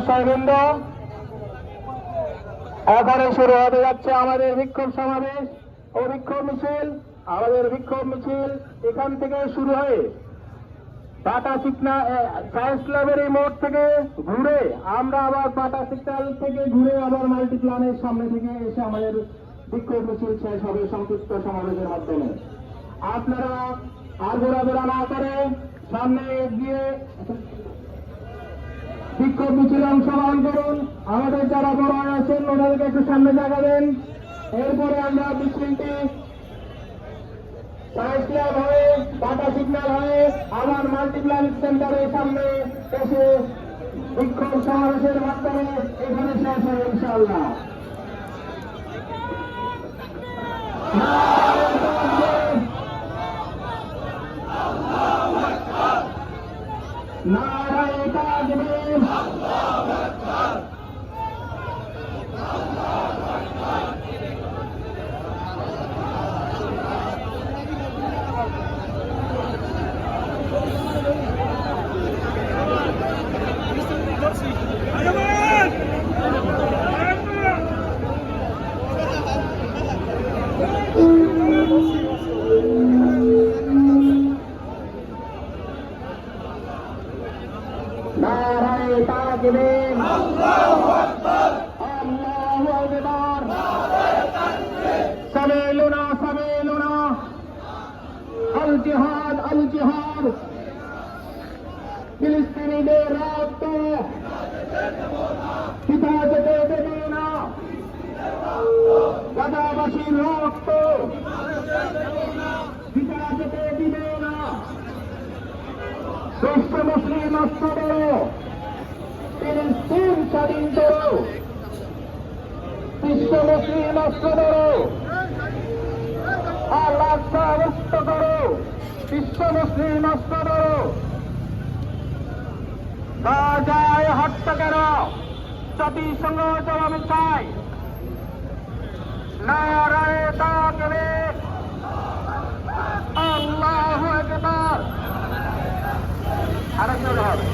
ব্যবসায়ীবৃন্দ, এখনই শুরু হতে যাচ্ছে আমাদের বিক্ষোভ সমাবেশ ও বিক্ষোভ মিছিল। আমাদের বিক্ষোভ মিছিল এখান থেকে শুরু হয়ে টাটা সিগন্যাল সায়েন্স লাইব্রেরি মোড় থেকে ঘুরে আমরা আবার টাটা সিগন্যাল থেকে ঘুরে আবার মাল্টিপ্লানের সামনে থেকে এসে আমাদের বিক্ষোভ মিছিল শেষ হবে সংক্ষিপ্ত সমাবেশের মাধ্যমে। আপনারা আর ঘোরাফেরা না করে সামনে গিয়ে বিক্ষোভ মিছিলে অংশগ্রহণ করুন। আমাদের যারা বড় আছেন ওনাদেরকে একটু সামনে জায়গা দেন। এরপরে আমরা মিছিলটি সায়েন্স ল্যাব হয়ে টাটা সিগন্যাল হয়ে আবার মাল্টিপ্লান সেন্টারের সামনে এসে বিক্ষোভ সমাবেশের মাধ্যমে এখানে শেষ হবে ইনশাআল্লাহ। নারায়ে তাকবীর, নারায়ে তাকবীর, আল্লাহু আকবার, আল্লাহু আকবার, সাবিলুনা সাবিলুনা, আল জিহাদ আল জিহাদ, ফিলিস্তিনিদের রক্ত পিতা যেতে দেবে না, গাজাবাসীর রক্ত পিতা যেতে দিবে না। বিশ্ব মুসলিম রাষ্ট্র ফিলিস্তিন স্বাধীন করো, বিশ্ব মুসলিম রাষ্ট্র আল-আকসা মুক্ত করো, বিশ্ব মুসলিম রাষ্ট্র গাজায় হত্যাকার জাতিসংঘ জবাব চাই। নারায়ে তাকবীর, আল্লাহু আকবার। আরেকটা হবে।